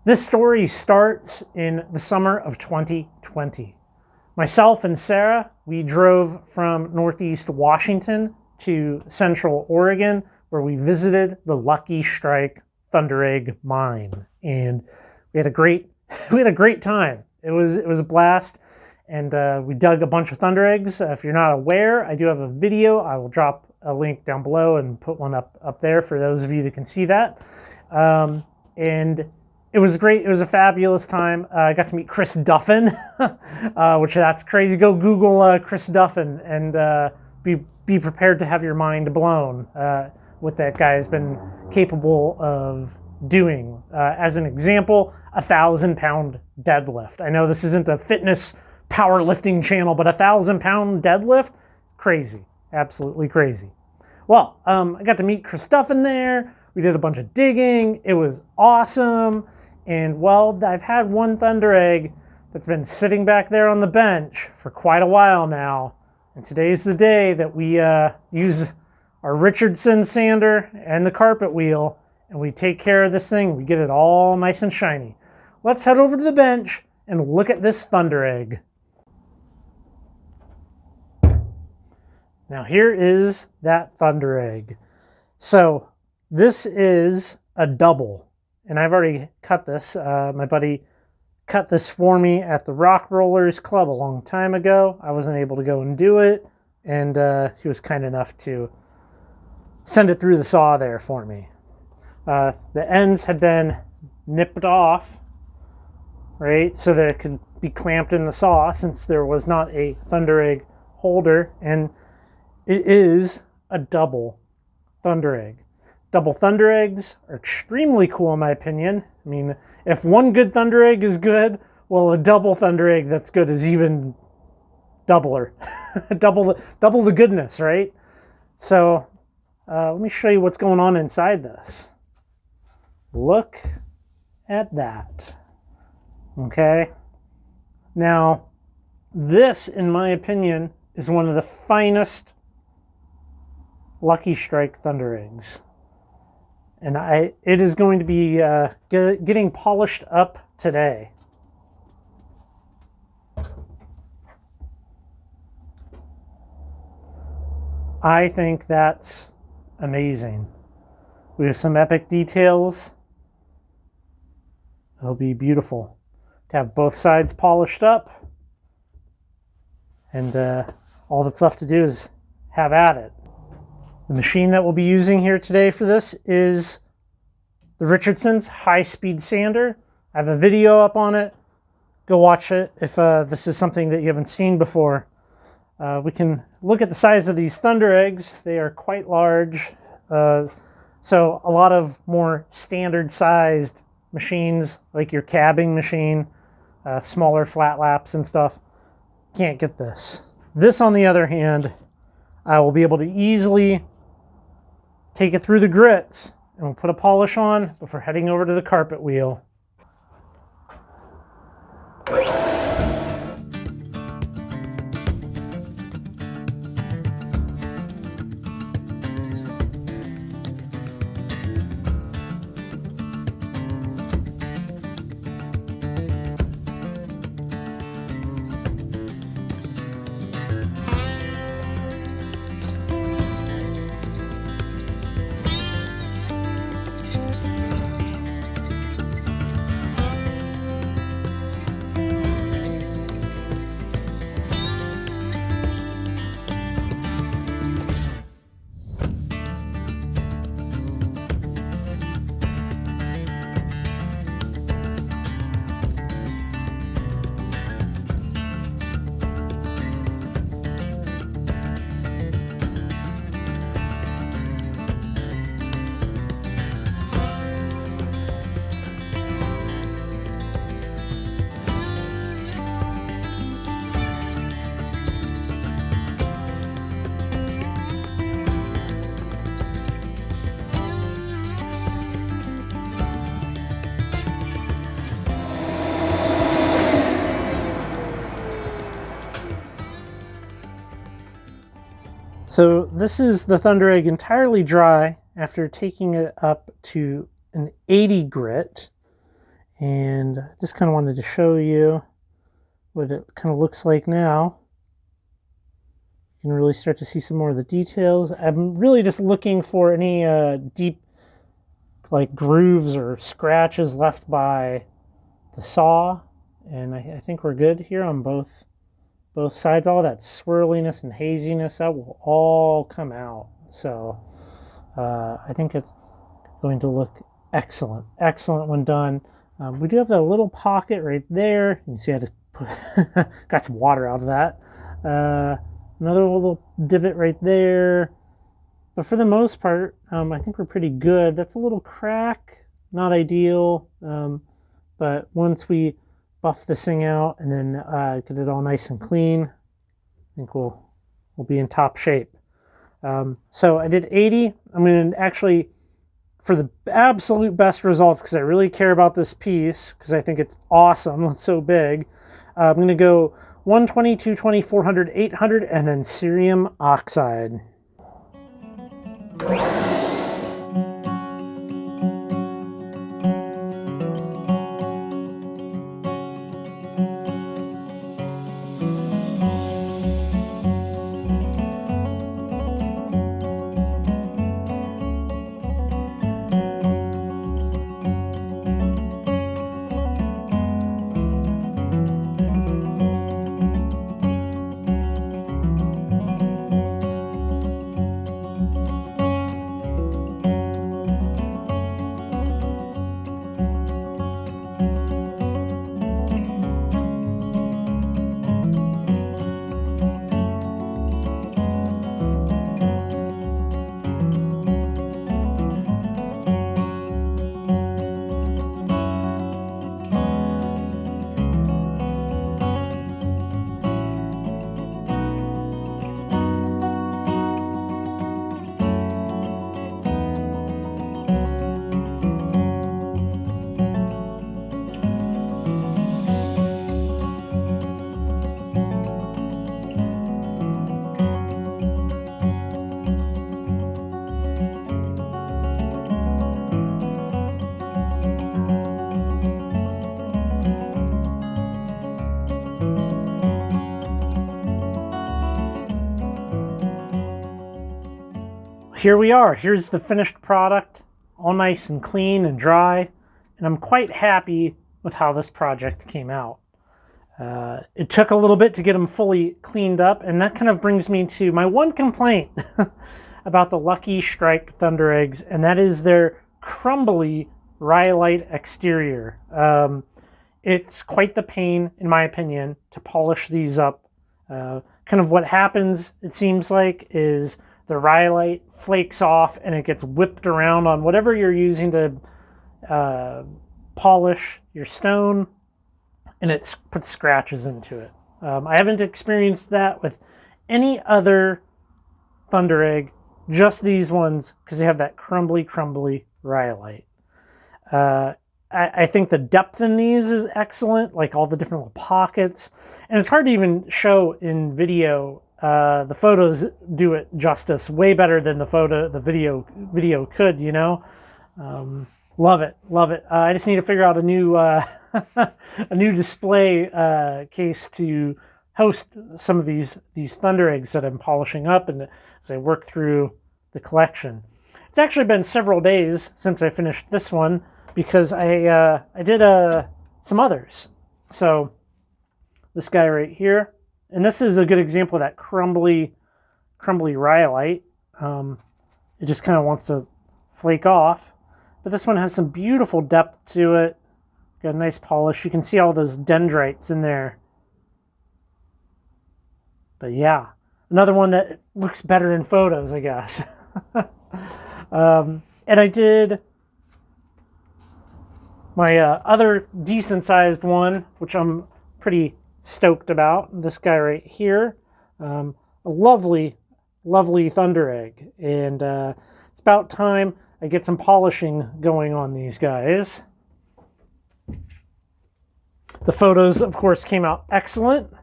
This story starts in the summer of 2020. Myself and Sarah, we drove from Northeast Washington to Central Oregon, where we visited the Lucky Strike Thunderegg mine, and we had a great time. It was a blast, and we dug a bunch of Thundereggs. If you're not aware, I do have a video. I will drop a link down below and put one up there for those of you that can see that. And it was great. It was a fabulous time. I got to meet Chris Duffin, which that's crazy. Go Google Chris Duffin and be prepared to have your mind blown. What that guy has been capable of doing. As an example, 1,000-pound deadlift. I know this isn't a fitness powerlifting channel, but 1,000-pound deadlift, crazy, absolutely crazy. Well, I got to meet Chris Duffin there. We did a bunch of digging. It was awesome. And well, I've had one Thunderegg that's been sitting back there on the bench for quite a while now. And today's the day that we use our Richardson sander and the carpet wheel, and we take care of this thing. We get it all nice and shiny. Let's head over to the bench and look at this Thunderegg. Now here is that Thunderegg. So this is a double, and I've already cut this. My buddy cut this for me at the Rock Rollers Club a long time ago. I wasn't able to go and do it, and he was kind enough to send it through the saw there for me. The ends had been nipped off, right, so that it could be clamped in the saw since there was not a Thunderegg holder, and it is a double Thunderegg. Double Thundereggs are extremely cool in my opinion. I mean, if one good Thunderegg is good, well, a double Thunderegg that's good is even doubler. double the goodness, right? So let me show you what's going on inside this. Look at that. Okay. Now, this, in my opinion, is one of the finest Lucky Strike Thundereggs. And it is going to be getting polished up today. I think that's amazing. We have some epic details. It'll be beautiful to have both sides polished up. And all that's left to do is have at it. The machine that we'll be using here today for this is the Richardson's high-speed sander. I have a video up on it. Go watch it if this is something that you haven't seen before. We can look at the size of these Thundereggs. They are quite large. So a lot of more standard-sized machines, like your cabbing machine, smaller flat laps and stuff, can't get this. This, on the other hand, I will be able to easily take it through the grits, and we'll put a polish on before heading over to the carpet wheel. So this is the Thunderegg entirely dry after taking it up to an 80 grit. And I just kind of wanted to show you what it kind of looks like now. You can really start to see some more of the details. I'm really just looking for any deep like grooves or scratches left by the saw, and I think we're good here on both sides. All that swirliness and haziness, that will all come out. So I think it's going to look excellent when done. We do have that little pocket right there. You can see I just got some water out of that. Another little divot right there. But for the most part, I think we're pretty good. That's a little crack, not ideal. But once we buff this thing out and then get it all nice and clean, I think we'll be in top shape. So I did 80. I'm going to actually, for the absolute best results, because I really care about this piece, because I think it's awesome, it's so big, I'm going to go 120, 220, 400, 800, and then cerium oxide. Here we are. Here's the finished product, all nice and clean and dry, and I'm quite happy with how this project came out. It took a little bit to get them fully cleaned up, and that kind of brings me to my one complaint about the Lucky Strike Thundereggs, and that is their crumbly rhyolite exterior. It's quite the pain, in my opinion, to polish these up. Kind of what happens, it seems like, is the rhyolite flakes off and it gets whipped around on whatever you're using to polish your stone, and it puts scratches into it. I haven't experienced that with any other Thunderegg, just these ones, because they have that crumbly rhyolite. I think the depth in these is excellent, like all the different little pockets, and it's hard to even show in video. The photos do it justice way better than the video could, you know. Love it. I just need to figure out a new a new display case to host some of these Thundereggs that I'm polishing up, and as I work through the collection. It's actually been several days since I finished this one, because I did some others. So this guy right here. And this is a good example of that crumbly rhyolite. It just kind of wants to flake off. But this one has some beautiful depth to it. Got a nice polish. You can see all those dendrites in there. But yeah, another one that looks better in photos, I guess. And I did my other decent-sized one, which I'm pretty stoked about. This guy right here, a lovely Thunderegg, and it's about time I get some polishing going on these guys. The photos, of course, came out excellent. I'm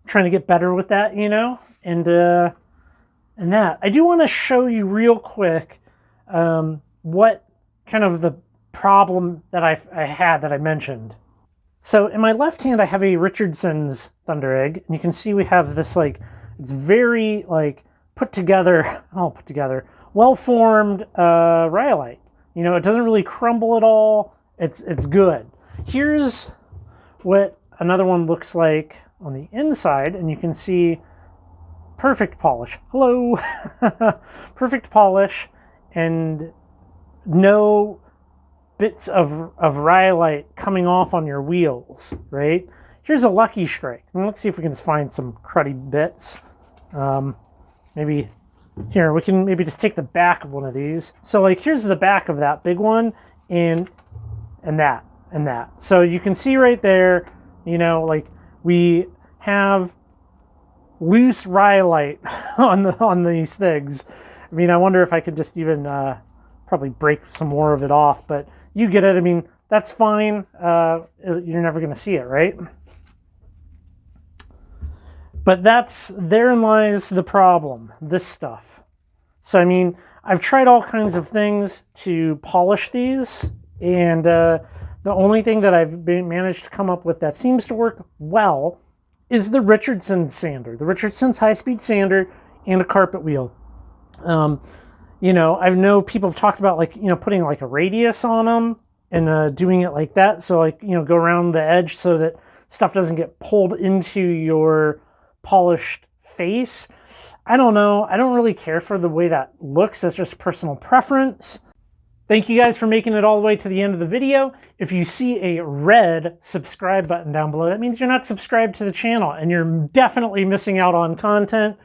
trying to get better with that, you know, and that I do want to show you real quick what kind of the problem that I had that I mentioned. So in my left hand, I have a Richardson's Thunderegg, and you can see we have this like, it's very like put together, well-formed rhyolite. You know, it doesn't really crumble at all. It's good. Here's what another one looks like on the inside, and you can see perfect polish. Hello. Perfect polish and no bits of rhyolite coming off on your wheels, right? Here's a Lucky Strike. And let's see if we can find some cruddy bits. Maybe here, we can maybe just take the back of one of these. So like, here's the back of that big one, and that. So you can see right there, you know, like we have loose rhyolite on these things. I mean, I wonder if I could just even probably break some more of it off, but you get it. I mean, that's fine. You're never going to see it, right? But therein lies the problem, this stuff. So, I mean, I've tried all kinds of things to polish these, and the only thing that I've managed to come up with that seems to work well is the Richardson sander, the Richardson's high-speed sander and a carpet wheel. You know, I know people have talked about, like, you know, putting like a radius on them and doing it like that. So like, you know, go around the edge so that stuff doesn't get pulled into your polished face. I don't know. I don't really care for the way that looks. That's just personal preference. Thank you guys for making it all the way to the end of the video. If you see a red subscribe button down below, that means you're not subscribed to the channel and you're definitely missing out on content.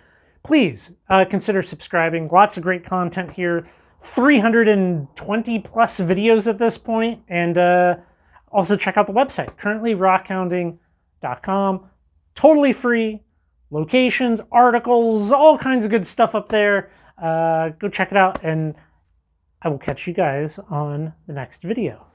Please consider subscribing. Lots of great content here. 320 plus videos at this point. And also check out the website, currently rockhounding.com. Totally free. Locations, articles, all kinds of good stuff up there. Go check it out, and I will catch you guys on the next video.